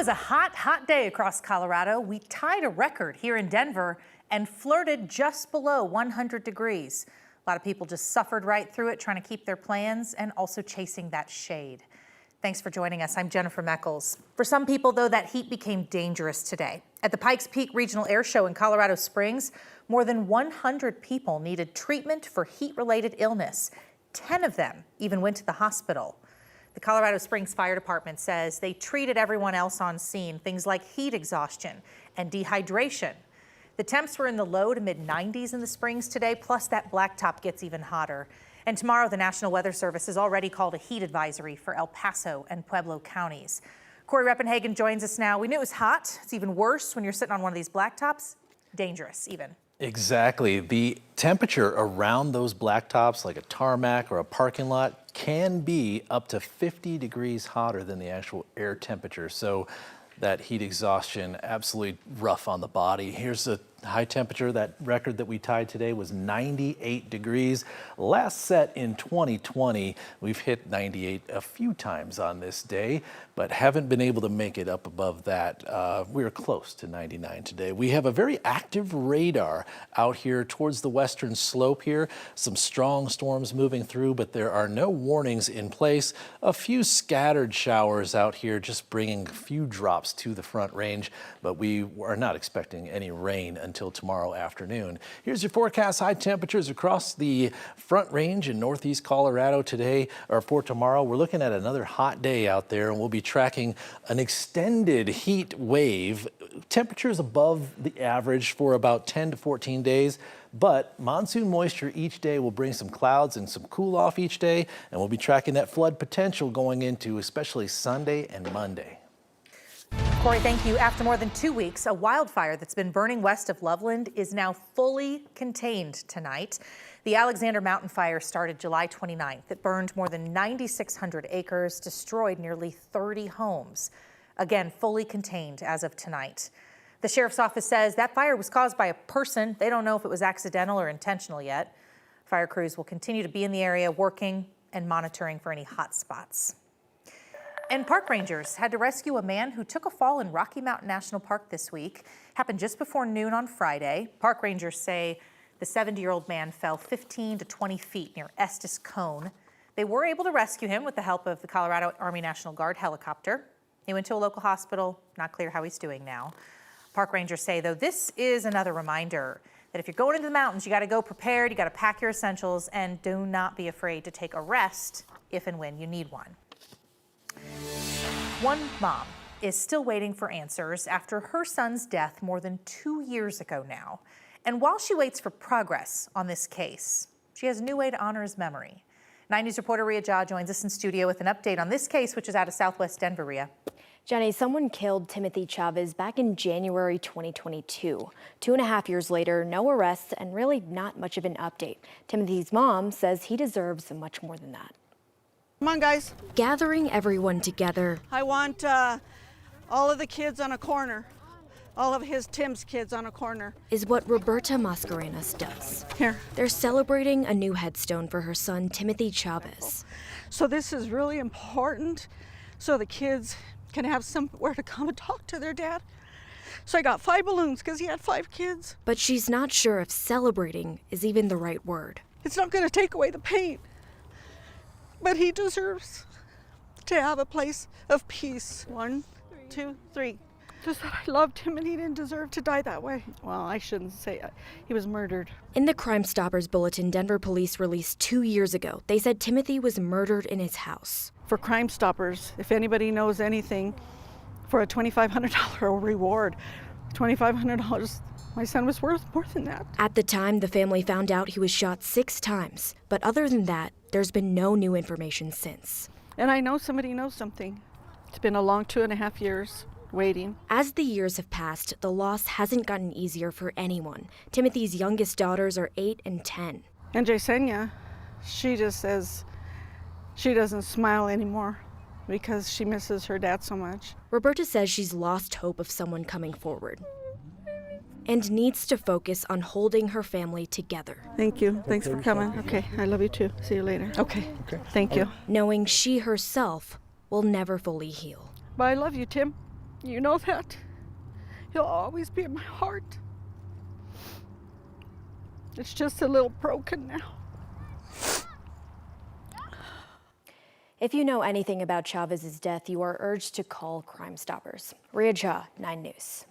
was a hot day across Colorado. We tied a record here in Denver and flirted just below 100 degrees. A lot of people just suffered right through it, trying to keep their plans and also chasing that shade. Thanks for joining us. I'm Jennifer Meckles. For some people, though, that heat became dangerous today. At the Pikes Peak Regional Air Show in Colorado Springs, more than 100 people needed treatment for heat-related illness. 10 of them even went to the hospital. The Colorado Springs Fire Department says they treated everyone else on scene, things like heat exhaustion and dehydration. The temps were in the low to mid 90s in the Springs today, plus that blacktop gets even hotter. And tomorrow, the National Weather Service has already called a heat advisory for El Paso and Pueblo counties. Corey Reppenhagen joins us now. We knew it was hot. It's even worse when you're sitting on one of these blacktops. Dangerous, even. Exactly. The temperature around those blacktops, like a tarmac or a parking lot, can be up to 50 degrees hotter than the actual air temperature. So that heat exhaustion, absolutely rough on the body. Here's the high temperature. That record that we tied today was 98 degrees. Last set in 2020. We've hit 98 a few times on this day, but haven't been able to make it up above that. We were close to 99 today. We have a very active radar out here towards the western slope here. Some strong storms moving through, but there are no warnings in place. A few scattered showers out here, just bringing a few drops to the Front Range, but we are not expecting any rain until tomorrow afternoon. Here's your forecast. High temperatures across the Front Range in northeast Colorado today, or for tomorrow. We're looking at another hot day out there, and we'll be tracking an extended heat wave. Temperatures above the average for about 10 to 14 days. But monsoon moisture each day will bring some clouds and some cool off each day, and we'll be tracking that flood potential going into especially Sunday and Monday. Corey, thank you. After more than 2 weeks, a wildfire that's been burning west of Loveland is now fully contained tonight. The Alexander Mountain Fire started July 29th. It burned more than 9,600 acres, destroyed nearly 30 homes. Again, fully contained as of tonight. The sheriff's office says that fire was caused by a person. They don't know if it was accidental or intentional yet. Fire crews will continue to be in the area working and monitoring for any hot spots. And park rangers had to rescue a man who took a fall in Rocky Mountain National Park this week. Happened just before noon on Friday. Park rangers say the 70-year-old man fell 15 to 20 feet near Estes Cone. They were able to rescue him with the help of the Colorado Army National Guard helicopter. He went to a local hospital. Not clear how he's doing now. Park rangers say, though, this is another reminder that if you're going into the mountains, you got to go prepared, you got to pack your essentials, and do not be afraid to take a rest if and when you need one. One mom is still waiting for answers after her son's death more than 2 years ago now. And while she waits for progress on this case, she has a new way to honor his memory. 9 News reporter Rhea Jha joins us in studio with an update on this case, which is out of Southwest Denver. Rhea. Jenny, someone killed Timothy Chavez back in January 2022. 2.5 years later, no arrests and really not much of an update. Timothy's mom says he deserves much more than that. Come on, guys. Gathering everyone together. I want all of the kids on a corner. All of Tim's kids on a corner. Is what Roberta Mascarenas does. Here. They're celebrating a new headstone for her son, Timothy Chavez. So this is really important so the kids can have somewhere to come and talk to their dad. So I got 5 balloons because he had 5 kids. But she's not sure if celebrating is even the right word. It's not going to take away the pain. But he deserves to have a place of peace. 1, 2, 3. Just that I loved him and he didn't deserve to die that way. Well, I shouldn't say it. He was murdered. In the Crime Stoppers bulletin Denver police released 2 years ago, they said Timothy was murdered in his house. For Crime Stoppers, if anybody knows anything, for a $2,500 reward, $2,500, my son was worth more than that. At the time, the family found out he was shot 6 times. But other than that, there's been no new information since. And I know somebody knows something. It's been a long 2.5 years waiting. As the years have passed, the loss hasn't gotten easier for anyone. Timothy's youngest daughters are 8 and 10. And Jasenia, she just says she doesn't smile anymore because she misses her dad so much. Roberta says she's lost hope of someone coming forward and needs to focus on holding her family together. Thank you. Thanks for coming. Okay, I love you too. See you later. Okay. Thank you. Knowing she herself will never fully heal. But I love you, Tim. You know that. He'll always be in my heart. It's just a little broken now. If you know anything about Chavez's death, you are urged to call Crime Stoppers. Rhea Jha, 9 News.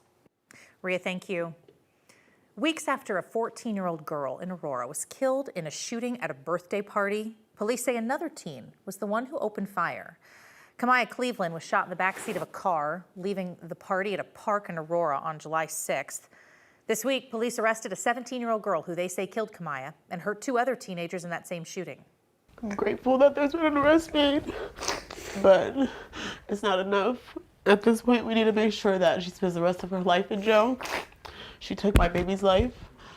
Rhea, thank you. Weeks after a 14-year-old girl in Aurora was killed in a shooting at a birthday party, police say another teen was the one who opened fire. Kamaya Cleveland was shot in the backseat of a car, leaving the party at a park in Aurora on July 6th. This week, police arrested a 17-year-old girl who they say killed Kamaya and hurt 2 other teenagers in that same shooting. I'm grateful that there's been an arrest made, but it's not enough. At this point, we need to make sure that she spends the rest of her life in jail. She took my baby's life,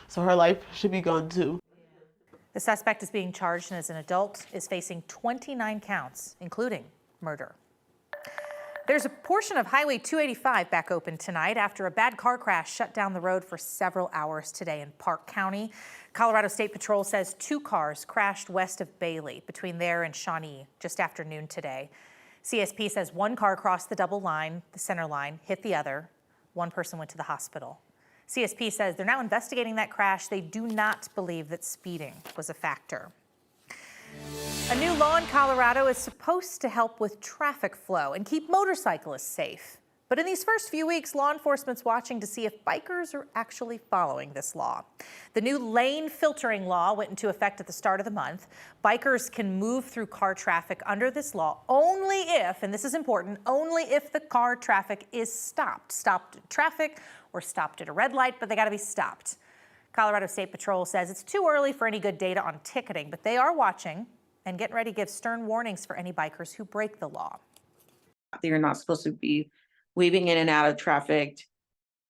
so her life should be gone too. The suspect is being charged and as an adult is facing 29 counts, including murder. There's a portion of Highway 285 back open tonight after a bad car crash shut down the road for several hours today in Park County. Colorado State Patrol says 2 cars crashed west of Bailey between there and Shawnee just after noon today. CSP says 1 car crossed the double line, the center line, hit the other. 1 person went to the hospital. CSP says they're now investigating that crash. They do not believe that speeding was a factor. A new law in Colorado is supposed to help with traffic flow and keep motorcyclists safe. But in these first few weeks, law enforcement's watching to see if bikers are actually following this law. The new lane filtering law went into effect at the start of the month. Bikers can move through car traffic under this law only if, and this is important, only if the car traffic is stopped at traffic or stopped at a red light, but they gotta be stopped. Colorado State Patrol says it's too early for any good data on ticketing, but they are watching and getting ready to give stern warnings for any bikers who break the law. They're not supposed to be weaving in and out of traffic,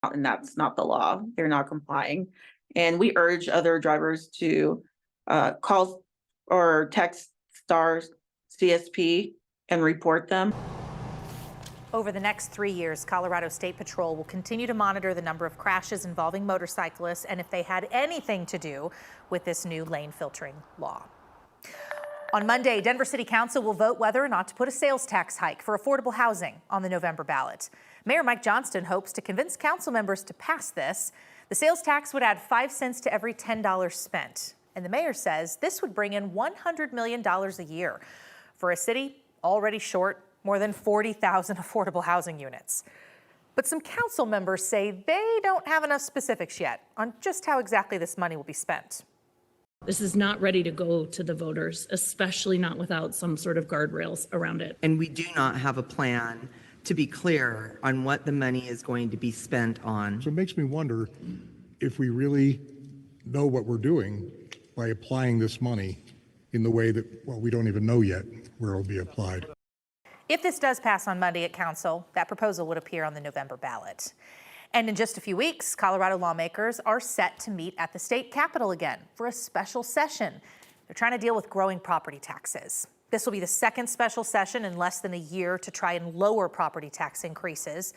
and that's not the law. They're not complying. And we urge other drivers to call or text STAR CSP and report them. Over the next 3 years, Colorado State Patrol will continue to monitor the number of crashes involving motorcyclists and if they had anything to do with this new lane filtering law. On Monday, Denver City Council will vote whether or not to put a sales tax hike for affordable housing on the November ballot. Mayor Mike Johnston hopes to convince council members to pass this. The sales tax would add 5 cents to every $10 spent. And the mayor says this would bring in $100 million a year for a city already short more than 40,000 affordable housing units. But some council members say they don't have enough specifics yet on just how exactly this money will be spent. This is not ready to go to the voters, especially not without some sort of guardrails around it. And we do not have a plan to be clear on what the money is going to be spent on. So it makes me wonder if we really know what we're doing by applying this money in the way that, well, we don't even know yet where it will be applied. If this does pass on Monday at council, that proposal would appear on the November ballot. And in just a few weeks, Colorado lawmakers are set to meet at the state capitol again for a special session. They're trying to deal with growing property taxes. This will be the second special session in less than a year to try and lower property tax increases.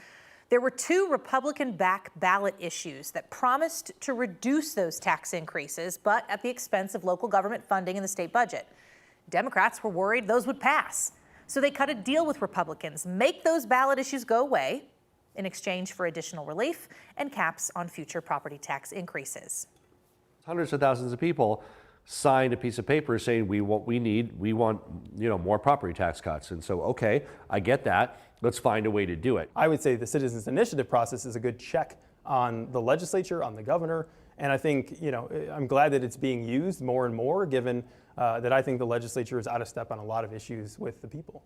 There were 2 Republican-backed ballot issues that promised to reduce those tax increases, but at the expense of local government funding in the state budget. Democrats were worried those would pass. So they cut a deal with Republicans, make those ballot issues go away in exchange for additional relief and caps on future property tax increases. Hundreds of thousands of people signed a piece of paper saying we want more property tax cuts. And so, okay, I get that. Let's find a way to do it. I would say the citizens initiative process is a good check on the legislature, on the governor. And I think, I'm glad that it's being used more and more, given that I think the legislature is out of step on a lot of issues with the people.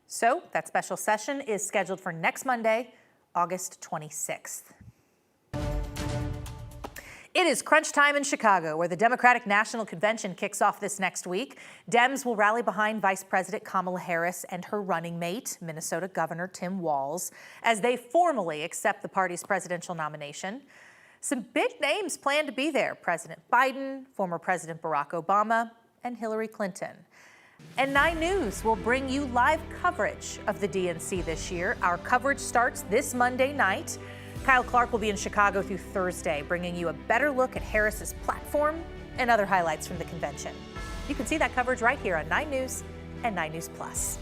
So that special session is scheduled for next Monday, August 26th. It is crunch time in Chicago, where the Democratic National Convention kicks off this next week. Dems will rally behind Vice President Kamala Harris and her running mate, Minnesota Governor Tim Walz, as they formally accept the party's presidential nomination. Some big names plan to be there: President Biden, former President Barack Obama, and Hillary Clinton. And 9 News will bring you live coverage of the DNC this year. Our coverage starts this Monday night. Kyle Clark will be in Chicago through Thursday, bringing you a better look at Harris's platform and other highlights from the convention. You can see that coverage right here on 9 News and 9 News Plus.